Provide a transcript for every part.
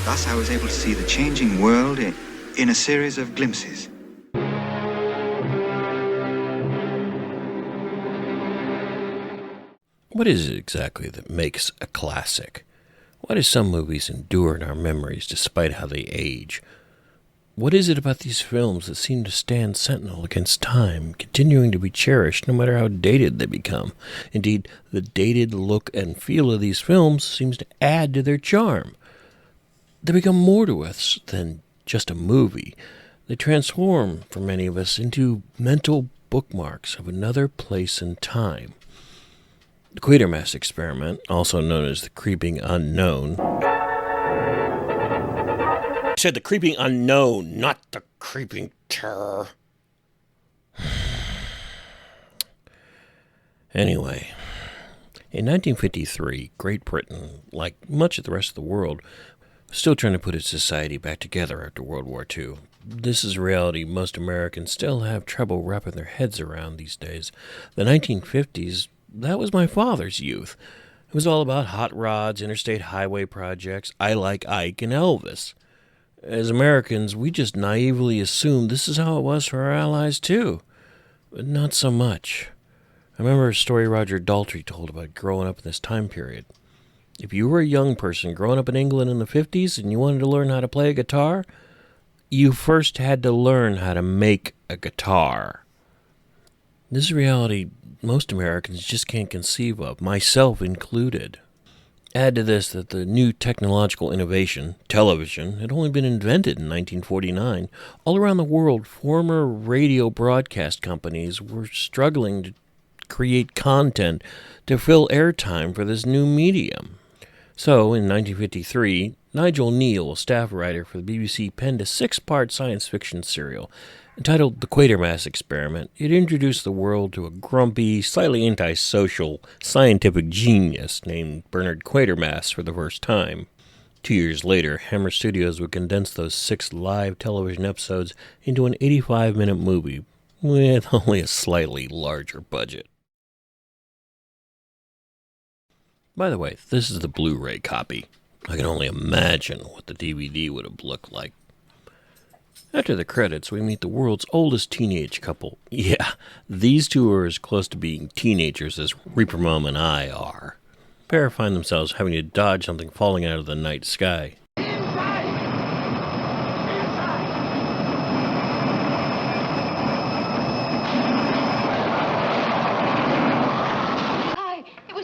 Thus, I was able to see the changing world in a series of glimpses. What is it exactly that makes a classic? Why do some movies endure in our memories despite how they age? What is it about these films that seem to stand sentinel against time, continuing to be cherished no matter how dated they become? Indeed, the dated look and feel of these films seems to add to their charm. They become more to us than just a movie. They transform, for many of us, into mental bookmarks of another place and time. The Quatermass Experiment, also known as the Creeping Unknown. I said the Creeping Unknown, not the Creeping Terror. Anyway, in 1953, Great Britain, like much of the rest of the world, was still trying to put its society back together after World War II. This is a reality most Americans still have trouble wrapping their heads around these days. The 1950s, that was my father's youth. It was all about hot rods, interstate highway projects, I Like Ike, and Elvis. As Americans, we just naively assumed this is how it was for our allies, too. But not so much. I remember a story Roger Daltrey told about growing up in this time period. If you were a young person growing up in England in the 50s and you wanted to learn how to play a guitar, you first had to learn how to make a guitar. This is a reality most Americans just can't conceive of, myself included. Add to this that the new technological innovation, television, had only been invented in 1949. All around the world, former radio broadcast companies were struggling to create content to fill airtime for this new medium. So, in 1953, Nigel Neal, a staff writer for the BBC, penned a 6-part science fiction serial entitled The Quatermass Experiment. It introduced the world to a grumpy, slightly antisocial scientific genius named Bernard Quatermass for the first time. 2 years later, Hammer Studios would condense those 6 live television episodes into an 85-minute movie with only a slightly larger budget. By the way, this is the Blu-ray copy. I can only imagine what the DVD would have looked like. After the credits, we meet the world's oldest teenage couple. Yeah, these two are as close to being teenagers as Reaper Mom and I are. The pair find themselves having to dodge something falling out of the night sky.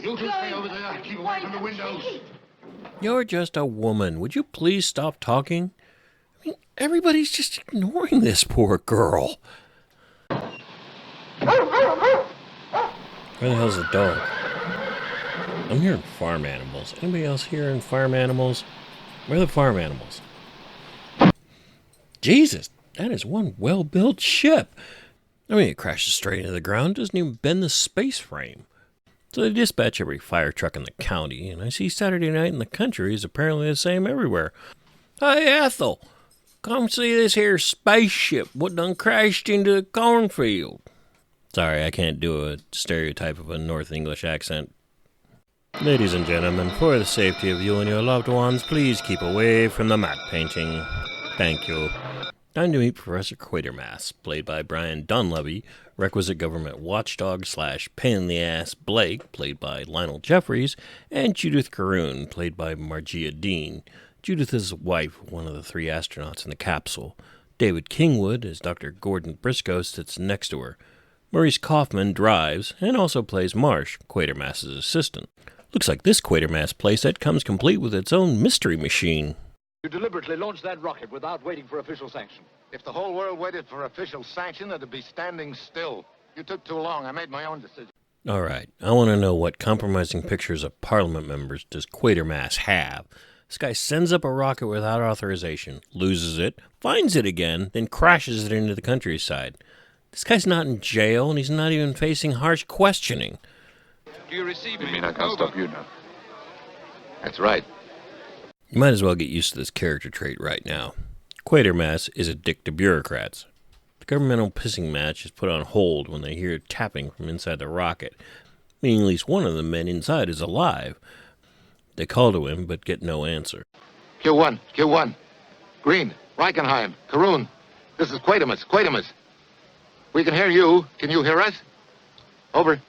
You two stay over there. Keep away from the windows. You're just a woman. Would you please stop talking? I mean, everybody's just ignoring this poor girl. Where the hell's the dog? I'm hearing farm animals. Anybody else hearing farm animals? Where are the farm animals? Jesus, that is one well-built ship. I mean, it crashes straight into the ground. Doesn't even bend the space frame. So they dispatch every fire truck in the county, and I see Saturday night in the country is apparently the same everywhere. Hey, Ethel, come see this here spaceship what done crashed into the cornfield. Sorry, I can't do a stereotype of a North English accent. Ladies and gentlemen, for the safety of you and your loved ones, please keep away from the matte painting. Thank you. Time to meet Professor Quatermass, played by Brian Donlevy, requisite government watchdog / pain-in-the-ass Blake, played by Lionel Jeffries, and Judith Caroon, played by Margia Dean. Judith is the wife of one of the 3 astronauts in the capsule. David Kingwood, as Dr. Gordon Briscoe, sits next to her. Maurice Kaufman drives and also plays Marsh, Quatermass's assistant. Looks like this Quatermass playset comes complete with its own mystery machine. You deliberately launched that rocket without waiting for official sanction. If the whole world waited for official sanction, it'd be standing still. You took too long. I made my own decision. All right, I want to know what compromising pictures of Parliament members does Quatermass have? This guy sends up a rocket without authorization, loses it, finds it again, then crashes it into the countryside. This guy's not in jail, and he's not even facing harsh questioning. Do you receive You me? mean I can't stop you now? That's right. You might as well get used to this character trait right now. Quatermass is a dick to bureaucrats. The governmental pissing match is put on hold when they hear tapping from inside the rocket, meaning at least one of the men inside is alive. They call to him, but get no answer. Q1, Q1. Green, Reichenheim, Karun. This is Quatermass. We can hear you. Can you hear us? Over.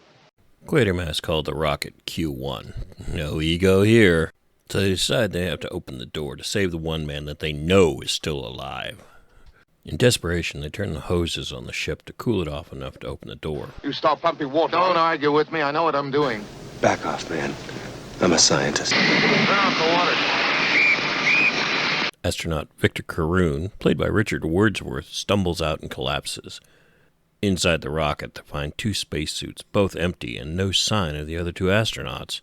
Quatermass called the rocket Q1. No ego here. So they decide they have to open the door to save the one man that they know is still alive. In desperation, they turn the hoses on the ship to cool it off enough to open the door. You start pumping water. Don't argue with me. I know what I'm doing. Back off, man. I'm a scientist. Turn off the water. Astronaut Victor Karun, played by Richard Wordsworth, stumbles out and collapses. Inside the rocket, they find 2 spacesuits, both empty, and no sign of the other 2 astronauts.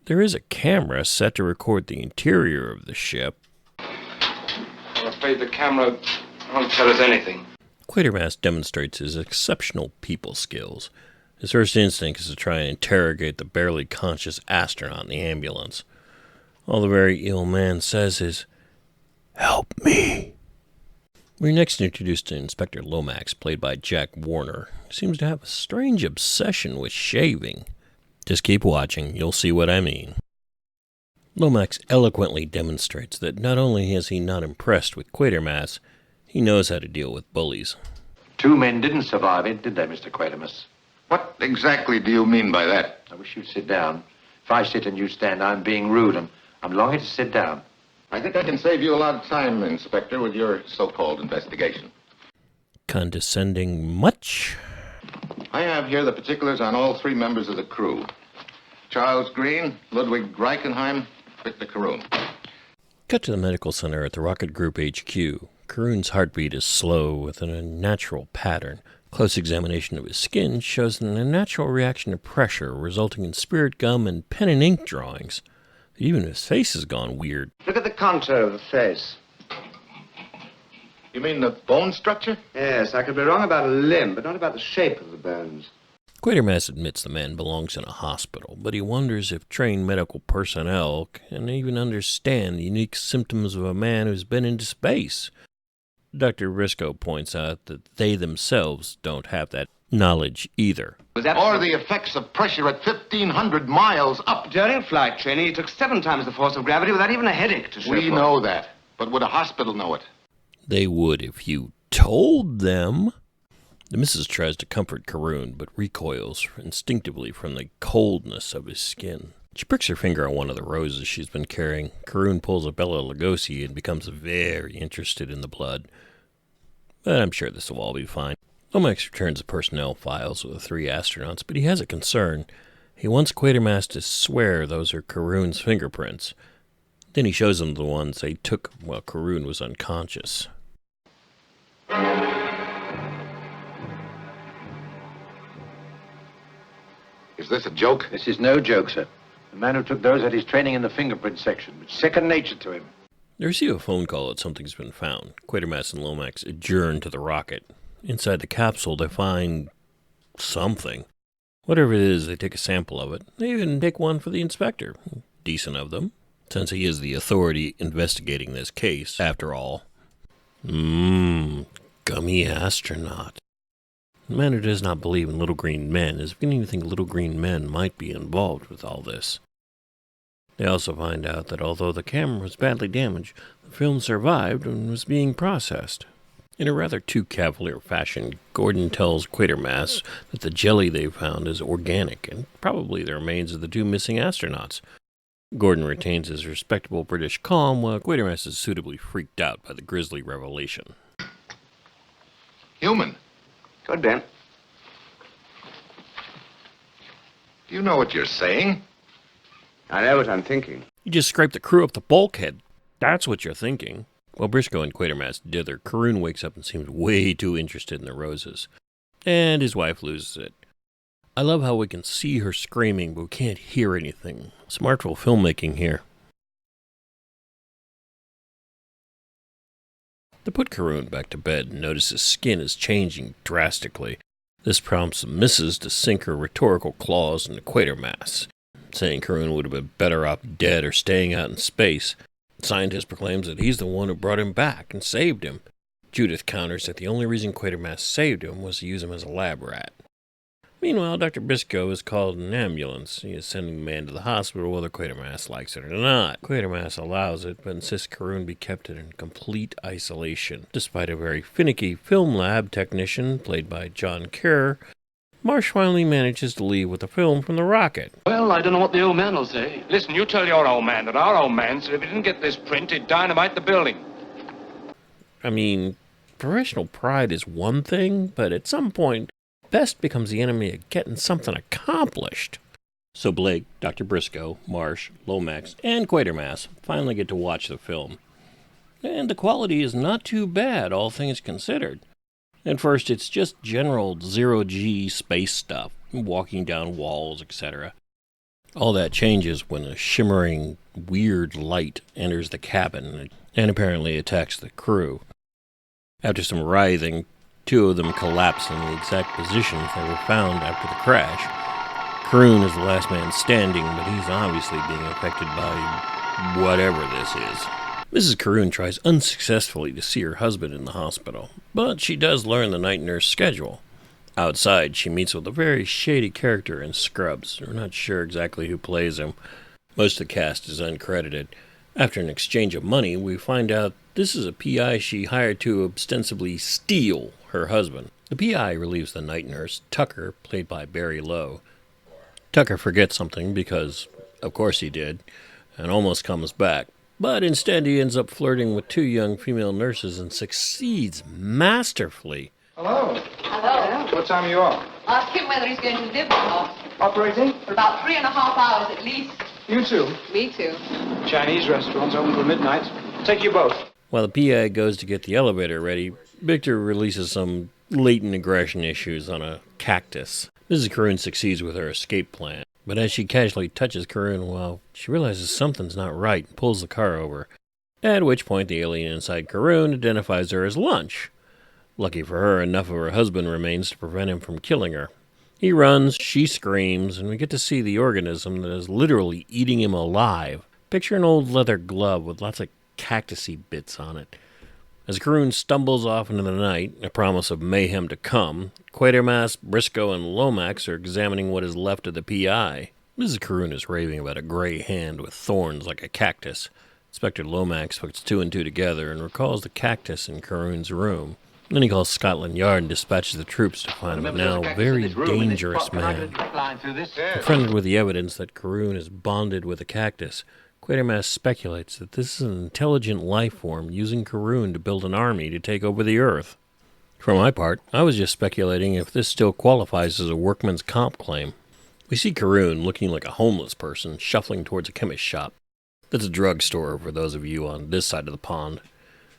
There is a camera set to record the interior of the ship. I'm afraid the camera won't tell us anything. Quatermass demonstrates his exceptional people skills. His first instinct is to try and interrogate the barely conscious astronaut in the ambulance. All the very ill man says is, "Help me." We're next introduced to Inspector Lomax, played by Jack Warner, who seems to have a strange obsession with shaving. Just keep watching, you'll see what I mean. Lomax eloquently demonstrates that not only is he not impressed with Quatermass, he knows how to deal with bullies. 2 men didn't survive it, did they, Mr. Quatermass? What exactly do you mean by that? I wish you'd sit down. If I sit and you stand, I'm being rude. I'm longing to sit down. I think I can save you a lot of time, Inspector, with your so-called investigation. Condescending much? I have here the particulars on all 3 members of the crew. Charles Green, Ludwig Reichenheim, Victor Karun. Cut to the medical center at the Rocket Group HQ. Karun's heartbeat is slow with an unnatural pattern. Close examination of his skin shows an unnatural reaction to pressure, resulting in spirit gum and pen and ink drawings. Even his face has gone weird. Look at the contour of the face. You mean the bone structure? Yes, I could be wrong about a limb, but not about the shape of the bones. Quatermass admits the man belongs in a hospital, but he wonders if trained medical personnel can even understand the unique symptoms of a man who's been into space. Dr. Briscoe points out that they themselves don't have that knowledge either. Or the effects of pressure at 1,500 miles up. During flight training, he took 7 times the force of gravity without even a headache to show We for. know that. But would a hospital know it? They would if you told them. The missus tries to comfort Karun, but recoils instinctively from the coldness of his skin. She pricks her finger on one of the roses she's been carrying. Karun pulls a Bela Lugosi and becomes very interested in the blood. But I'm sure this will all be fine. Lomax returns the personnel files with the 3 astronauts, but he has a concern. He wants Quatermass to swear those are Karun's fingerprints. Then he shows them the ones they took while Karun was unconscious. Is this a joke? This is no joke, sir. The man who took those had his training in the fingerprint section. It's second nature to him. They receive a phone call that something's been found. Quatermass and Lomax adjourn to the rocket. Inside the capsule, they find something. Whatever it is, they take a sample of it. They even take one for the inspector. Decent of them, since he is the authority investigating this case, after all. Gummy astronaut. The man who does not believe in little green men is beginning to think little green men might be involved with all this. They also find out that although the camera was badly damaged, the film survived and was being processed. In a rather too cavalier fashion, Gordon tells Quatermass that the jelly they found is organic and probably the remains of the 2 missing astronauts. Gordon retains his respectable British calm while Quatermass is suitably freaked out by the grisly revelation. Human. Good, Ben. Do you know what you're saying? I know what I'm thinking. You just scraped the crew up the bulkhead. That's what you're thinking. While Briscoe and Quatermass dither, Karun wakes up and seems way too interested in the roses. And his wife loses it. I love how we can see her screaming, but we can't hear anything. Smartful filmmaking here. They put Karun back to bed and notice his skin is changing drastically. This prompts the missus to sink her rhetorical claws into Quatermass, saying Karun would have been better off dead or staying out in space. The scientist proclaims that he's the one who brought him back and saved him. Judith counters that the only reason Quatermass saved him was to use him as a lab rat. Meanwhile, Dr. Briscoe is called an ambulance. He is sending the man to the hospital whether Quatermass likes it or not. Quatermass allows it, but insists Carroon be kept in complete isolation. Despite a very finicky film lab technician, played by John Kerr, Marsh finally manages to leave with the film from the rocket. Well, I don't know what the old man will say. Listen, you tell your old man that our old man said if he didn't get this print, he'd dynamite the building. I mean, professional pride is one thing, but at some point, best becomes the enemy of getting something accomplished. So Blake, Dr. Briscoe, Marsh, Lomax, and Quatermass finally get to watch the film. And the quality is not too bad, all things considered. At first, it's just general zero-G space stuff, walking down walls, etc. All that changes when a shimmering, weird light enters the cabin and apparently attacks the crew. After some writhing, 2 of them collapse in the exact positions they were found after the crash. Carroon is the last man standing, but he's obviously being affected by whatever this is. Mrs. Carroon tries unsuccessfully to see her husband in the hospital, but she does learn the night nurse schedule. Outside, she meets with a very shady character in Scrubs. We're not sure exactly who plays him. Most of the cast is uncredited. After an exchange of money, we find out this is a PI she hired to ostensibly steal her husband. The PI relieves the night nurse, Tucker, played by Barry Lowe. Tucker forgets something because, of course he did, and almost comes back. But instead he ends up flirting with 2 young female nurses and succeeds masterfully. Hello. Hello. What time are you off? Ask him whether he's going to live or not. Operating? For about 3.5 hours at least. You too. Me too. Chinese restaurants open till midnight. Take you both. While the PI goes to get the elevator ready, Victor releases some latent aggression issues on a cactus. Mrs. Carroon succeeds with her escape plan, but as she casually touches Carroon, well, she realizes something's not right and pulls the car over, at which point the alien inside Carroon identifies her as Lunch. Lucky for her, enough of her husband remains to prevent him from killing her. He runs, she screams, and we get to see the organism that is literally eating him alive. Picture an old leather glove with lots of cactusy bits on it. As Carroon stumbles off into the night, a promise of mayhem to come, Quatermass, Briscoe, and Lomax are examining what is left of the PI. Mrs. Carroon is raving about a gray hand with thorns like a cactus. Inspector Lomax puts 2 and 2 together and recalls the cactus in Carroon's room. Then he calls Scotland Yard and dispatches the troops to find a now very dangerous man. Confronted with the evidence that Carroon is bonded with a cactus, Quatermass speculates that this is an intelligent life form using Carroon to build an army to take over the Earth. For my part, I was just speculating if this still qualifies as a workman's comp claim. We see Carroon looking like a homeless person shuffling towards a chemist shop. That's a drugstore for those of you on this side of the pond.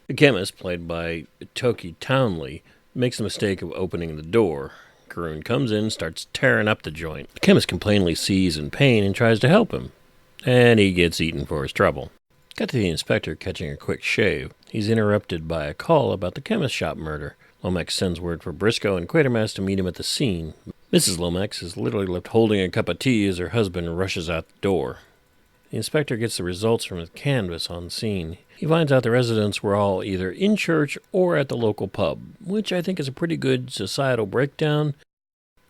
The chemist, played by Toki Townley, makes the mistake of opening the door. Carroon comes in and starts tearing up the joint. The chemist can plainly see he's in pain and tries to help him, and he gets eaten for his trouble. Cut to the inspector catching a quick shave. He's interrupted by a call about the chemist shop murder. Lomax sends word for Briscoe and Quatermass to meet him at the scene. Mrs. Lomax is literally left holding a cup of tea as her husband rushes out the door. The inspector gets the results from his canvas on scene. He finds out the residents were all either in church or at the local pub, which I think is a pretty good societal breakdown,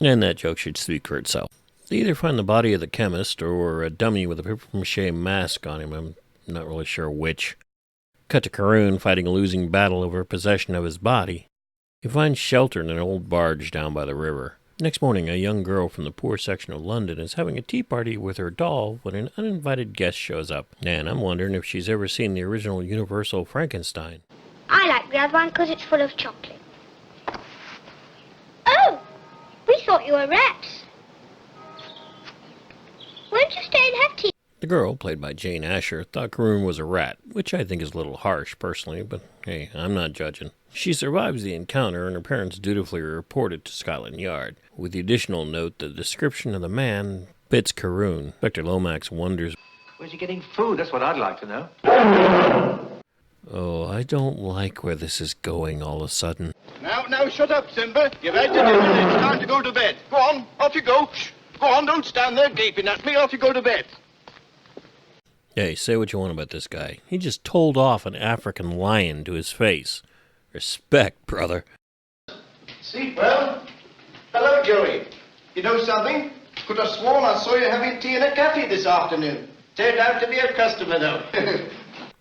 and that joke should speak for itself. They either find the body of the chemist or a dummy with a papier-mâché mask on him. I'm not really sure which. Cut to Carroon fighting a losing battle over possession of his body. He finds shelter in an old barge down by the river. Next morning, a young girl from the poor section of London is having a tea party with her doll when an uninvited guest shows up. And I'm wondering if she's ever seen the original Universal Frankenstein. I like the other one because it's full of chocolate. Oh, we thought you were rats. Won't you stay and have tea? The girl, played by Jane Asher, thought Carroon was a rat, which I think is a little harsh, personally, but hey, I'm not judging. She survives the encounter, and her parents dutifully report it to Scotland Yard, with the additional note that the description of the man fits Carroon. Inspector Lomax wonders, Where's he getting food? That's what I'd like to know. oh, I don't like where this is going all of a sudden. Now, shut up, Simba. You've had your dinner. It's time to go to bed. Go on, off you go. Shh. Go on, don't stand there gaping at me. Off you go to bed. Hey, say what you want about this guy. He just told off an African lion to his face. Respect, brother. See, well, hello, Joey. You know something? Could have sworn I saw you having tea in a cafe this afternoon. Turned out to be a customer, though.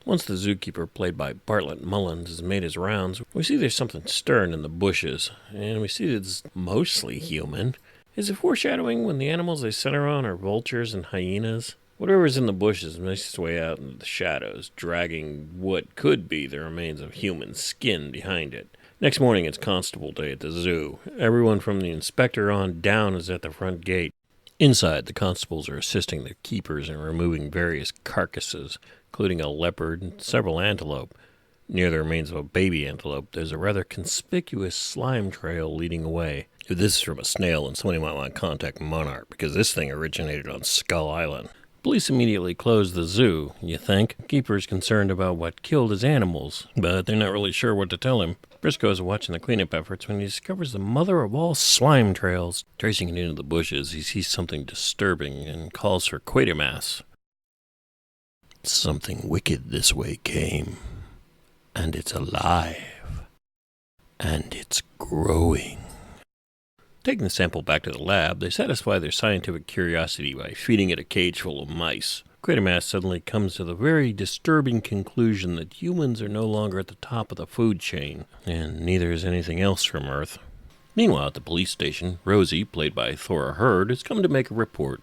Once the zookeeper, played by Bartlett Mullins, has made his rounds, we see there's something stirring in the bushes, and we see it's mostly human. Is it foreshadowing when the animals they center on are vultures and hyenas? Whatever's in the bushes makes its way out into the shadows, dragging what could be the remains of human skin behind it. Next morning, it's Constable Day at the zoo. Everyone from the inspector on down is at the front gate. Inside, the constables are assisting the keepers in removing various carcasses, including a leopard and several antelope. Near the remains of a baby antelope, there's a rather conspicuous slime trail leading away. If this is from a snail, then somebody might want to contact Monarch, because this thing originated on Skull Island. Police immediately close the zoo, you think? Keeper's concerned about what killed his animals, but they're not really sure what to tell him. Briscoe is watching the cleanup efforts when he discovers the mother of all slime trails. Tracing it into the bushes, he sees something disturbing and calls for Quatermass. Something wicked this way came, and it's alive, and it's growing. Taking the sample back to the lab, they satisfy their scientific curiosity by feeding it a cage full of mice. Quatermass suddenly comes to the very disturbing conclusion that humans are no longer at the top of the food chain, and neither is anything else from Earth. Meanwhile, at the police station, Rosie, played by Thora Hird, has come to make a report.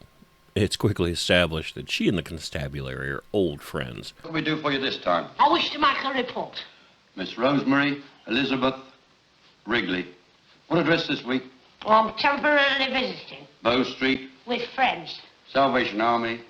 It's quickly established that she and the constabulary are old friends. What can we do for you this time? I wish to make a report. Miss Rosemary Elizabeth Wrigley. What address this week? Well, I'm temporarily visiting. Bow Street. With friends. Salvation Army.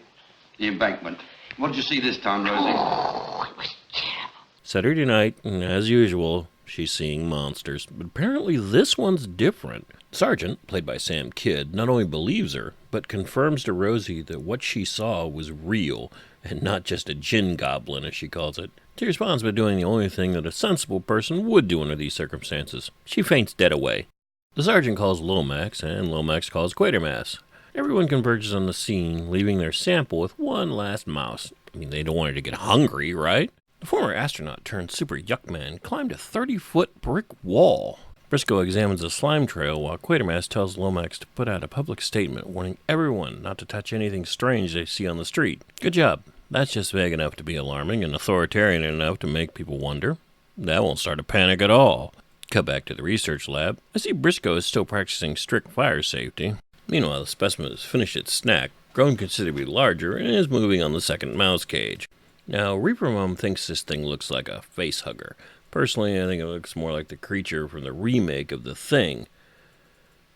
The Embankment. What did you see this time, Rosie? Oh, it was terrible. Saturday night, and as usual, she's seeing monsters. But apparently this one's different. Sergeant, played by Sam Kidd, not only believes her, but confirms to Rosie that what she saw was real, and not just a gin goblin, as she calls it. She responds by doing the only thing that a sensible person would do under these circumstances. She faints dead away. The sergeant calls Lomax, and Lomax calls Quatermass. Everyone converges on the scene, leaving their sample with one last mouse. I mean, they don't want her to get hungry, right? The former astronaut turned super yuck man climbed a 30-foot brick wall. Briscoe examines the slime trail while Quatermass tells Lomax to put out a public statement warning everyone not to touch anything strange they see on the street. Good job. That's just vague enough to be alarming and authoritarian enough to make people wonder. That won't start a panic at all. Cut back to the research lab. I see Briscoe is still practicing strict fire safety. Meanwhile, the specimen has finished its snack, grown considerably larger, and is moving on the second mouse cage. Now, Reaper Mom thinks this thing looks like a face hugger. Personally, I think it looks more like the creature from the remake of The Thing.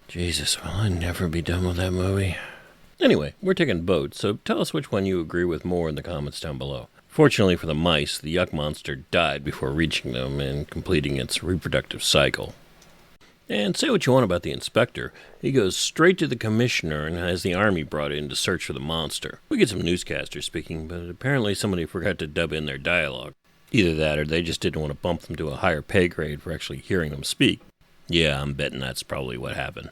Jesus, will I never be done with that movie? Anyway, we're taking boats, so tell us which one you agree with more in the comments down below. Fortunately for the mice, the yuck monster died before reaching them and completing its reproductive cycle. And say what you want about the inspector, he goes straight to the commissioner and has the army brought in to search for the monster. We get some newscasters speaking, but apparently somebody forgot to dub in their dialogue. Either that or they just didn't want to bump them to a higher pay grade for actually hearing them speak. Yeah, I'm betting that's probably what happened.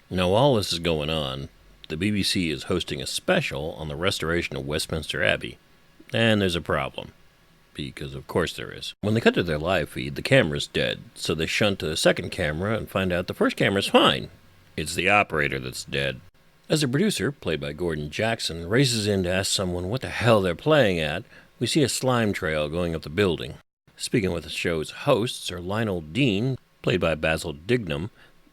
Now, while this is going on, the BBC is hosting a special on the restoration of Westminster Abbey. And there's a problem. Because of course there is. When they cut to their live feed, the camera's dead, so they shunt to the second camera and find out the first camera's fine. It's the operator that's dead. As the producer, played by Gordon Jackson, races in to ask someone what the hell they're playing at, we see a slime trail going up the building. Speaking with the show's hosts are Lionel Dean, played by Basil Dignam.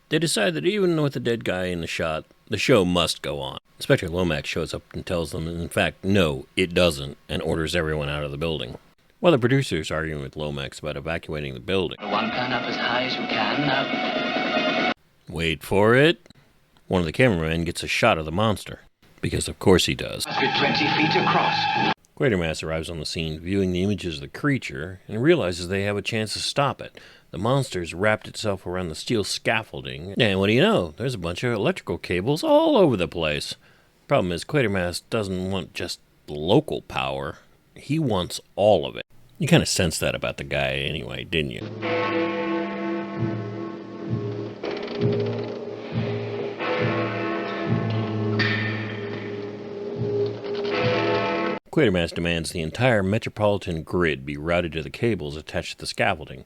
They decide that even with the dead guy in the shot, the show must go on. Inspector Lomax shows up and tells them, in fact, no, it doesn't, and orders everyone out of the building. While the producer's arguing with Lomax about evacuating the building. One pan up as high as you can now. Wait for it. One of the cameramen gets a shot of the monster. Because of course he does. Must be 20 feet across. Quatermass arrives on the scene, viewing the images of the creature, and realizes they have a chance to stop it. The monster's wrapped itself around the steel scaffolding, and what do you know? There's a bunch of electrical cables all over the place. Problem is, Quatermass doesn't want just local power. He wants all of it. You kind of sensed that about the guy anyway, didn't you? Quatermass demands the entire metropolitan grid be routed to the cables attached to the scaffolding.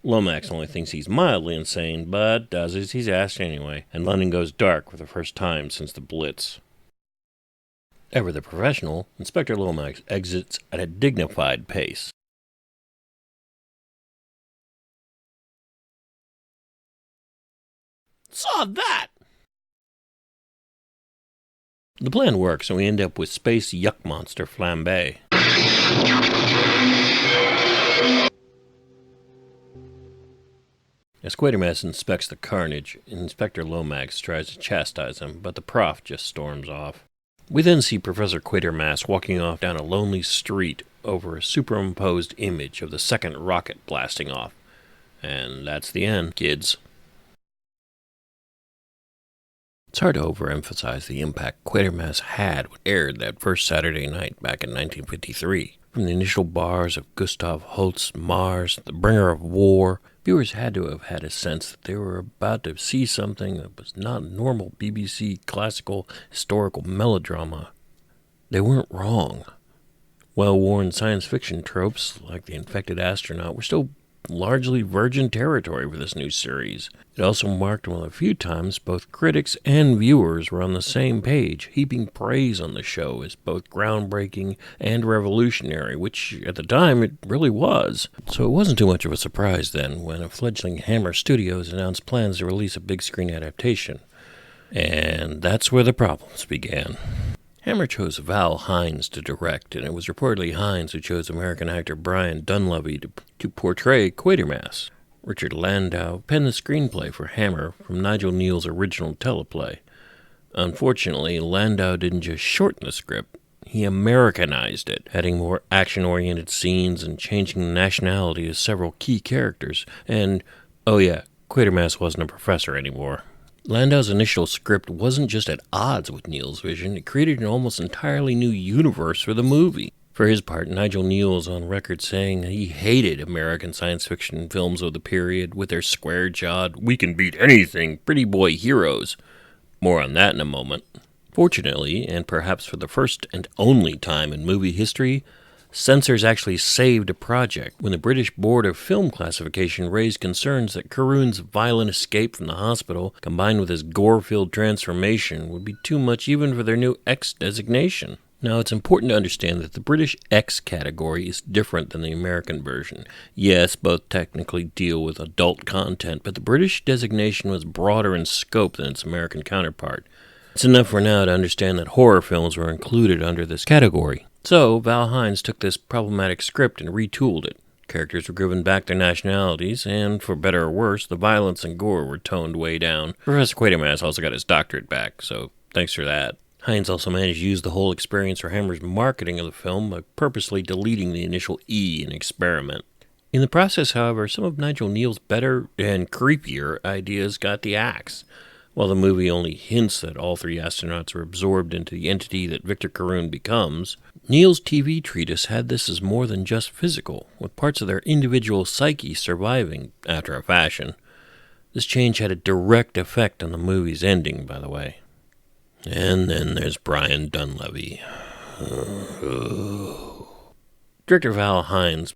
Lomax only thinks he's mildly insane, but does as he's asked anyway, and London goes dark for the first time since the Blitz. Ever the professional, Inspector Lomax exits at a dignified pace. Saw that! The plan works, and we end up with Space Yuck Monster Flambe. As Quatermass inspects the carnage, Inspector Lomax tries to chastise him, but the prof just storms off. We then see Professor Quatermass walking off down a lonely street over a superimposed image of the second rocket blasting off. And that's the end, kids. It's hard to overemphasize the impact Quatermass had when it aired that first Saturday night back in 1953. From the initial bars of Gustav Holst's Mars, the bringer of war, viewers had to have had a sense that they were about to see something that was not normal BBC classical historical melodrama. They weren't wrong. Well-worn science fiction tropes, like the infected astronaut, were still largely virgin territory for this new series. It also marked one of the few times both critics and viewers were on the same page, heaping praise on the show as both groundbreaking and revolutionary, which at the time it really was. So it wasn't too much of a surprise then when a fledgling Hammer Studios announced plans to release a big screen adaptation. And that's where the problems began. Hammer chose Val Hines to direct, and it was reportedly Hines who chose American actor Brian Dunleavy to portray Quatermass. Richard Landau penned the screenplay for Hammer from Nigel Kneale's original teleplay. Unfortunately, Landau didn't just shorten the script, he Americanized it, adding more action-oriented scenes and changing the nationality of several key characters. And, oh yeah, Quatermass wasn't a professor anymore. Landau's initial script wasn't just at odds with Kneale's vision, it created an almost entirely new universe for the movie. For his part, Nigel Kneale is on record saying he hated American science fiction films of the period with their square-jawed, we-can-beat-anything pretty boy heroes. More on that in a moment. Fortunately, and perhaps for the first and only time in movie history, censors actually saved a project when the British Board of Film Classification raised concerns that Carroon's violent escape from the hospital, combined with his gore-filled transformation, would be too much even for their new X designation. Now, it's important to understand that the British X category is different than the American version. Yes, both technically deal with adult content, but the British designation was broader in scope than its American counterpart. It's enough for now to understand that horror films were included under this category. So, Val Hines took this problematic script and retooled it. Characters were given back their nationalities, and, for better or worse, the violence and gore were toned way down. Professor Quatermass also got his doctorate back, so thanks for that. Hines also managed to use the whole experience for Hammer's marketing of the film by purposely deleting the initial E in Experiment. In the process, however, some of Nigel Kneale's better and creepier ideas got the axe. While the movie only hints that all three astronauts are absorbed into the entity that Victor Carroon becomes, Kneale's TV treatise had this as more than just physical, with parts of their individual psyche surviving after a fashion. This change had a direct effect on the movie's ending, by the way. And then there's Brian Dunleavy. Director Val Hines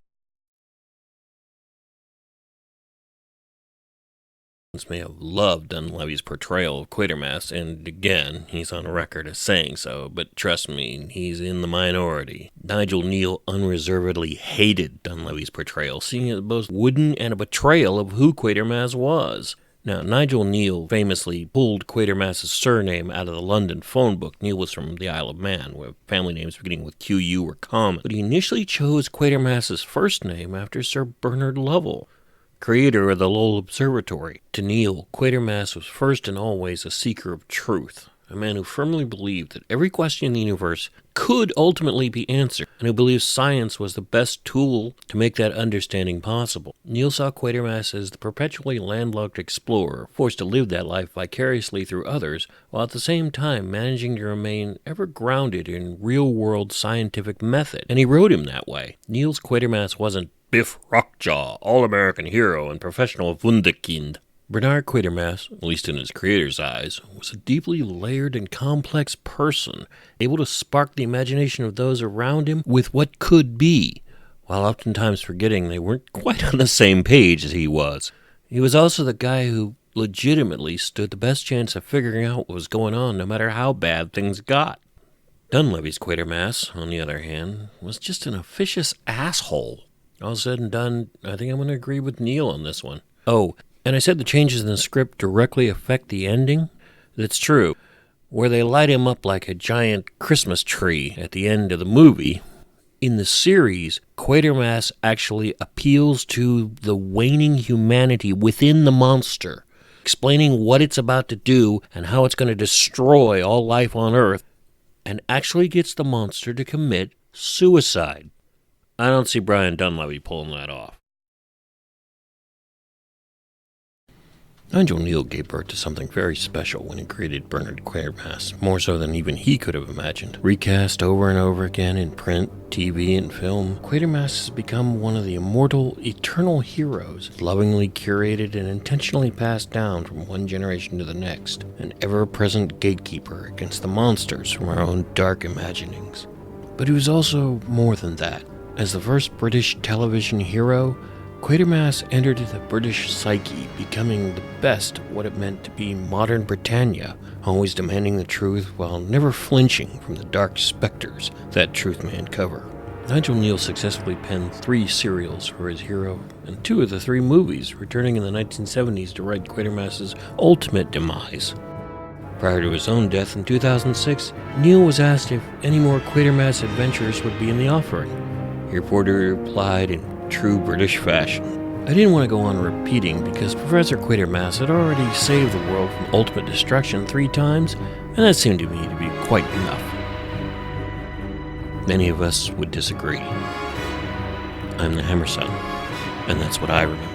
may have loved Dunleavy's portrayal of Quatermass, and again, he's on record as saying so, but trust me, he's in the minority. Nigel Kneale unreservedly hated Dunleavy's portrayal, seeing it as both wooden and a betrayal of who Quatermass was. Now, Nigel Kneale famously pulled Quatermass's surname out of the London phone book. Kneale was from the Isle of Man, where family names beginning with QU were common, but he initially chose Quatermass's first name after Sir Bernard Lovell, creator of the Lowell Observatory. To Kneale, Quatermass was first and always a seeker of truth, a man who firmly believed that every question in the universe could ultimately be answered, and who believed science was the best tool to make that understanding possible. Kneale saw Quatermass as the perpetually landlocked explorer, forced to live that life vicariously through others, while at the same time managing to remain ever grounded in real-world scientific method, and he wrote him that way. Kneale's Quatermass wasn't Biff Rockjaw, all-American hero and professional wunderkind. Bernard Quatermass, at least in his creator's eyes, was a deeply layered and complex person, able to spark the imagination of those around him with what could be, while oftentimes forgetting they weren't quite on the same page as he was. He was also the guy who legitimately stood the best chance of figuring out what was going on no matter how bad things got. Dunleavy's Quatermass, on the other hand, was just an officious asshole. All said and done, I think I'm going to agree with Neil on this one. Oh, and I said the changes in the script directly affect the ending? That's true. Where they light him up like a giant Christmas tree at the end of the movie, in the series, Quatermass actually appeals to the waning humanity within the monster, explaining what it's about to do and how it's going to destroy all life on Earth, and actually gets the monster to commit suicide. I don't see Brian Dunleavy pulling that off. Nigel Neal gave birth to something very special when he created Bernard Quatermass, more so than even he could have imagined. Recast over and over again in print, TV, and film, Quatermass has become one of the immortal, eternal heroes, lovingly curated and intentionally passed down from one generation to the next, an ever-present gatekeeper against the monsters from our own dark imaginings. But he was also more than that. As the first British television hero, Quatermass entered the British psyche, becoming the best of what it meant to be modern Britannia, always demanding the truth while never flinching from the dark specters that truth may uncover. Nigel Neal successfully penned 3 serials for his hero, and 2 of the 3 movies, returning in the 1970s to write Quatermass's ultimate demise. Prior to his own death in 2006, Neal was asked if any more Quatermass adventures would be in the offering. He reportedly replied in true British fashion, "I didn't want to go on repeating because Professor Quatermass had already saved the world from ultimate destruction 3 times, and that seemed to me to be quite enough." Many of us would disagree. I'm the Hammerson, and that's what I remember.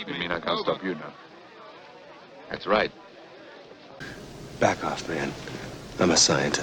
You mean I can't stop you now? That's right. Back off, man. I'm a scientist.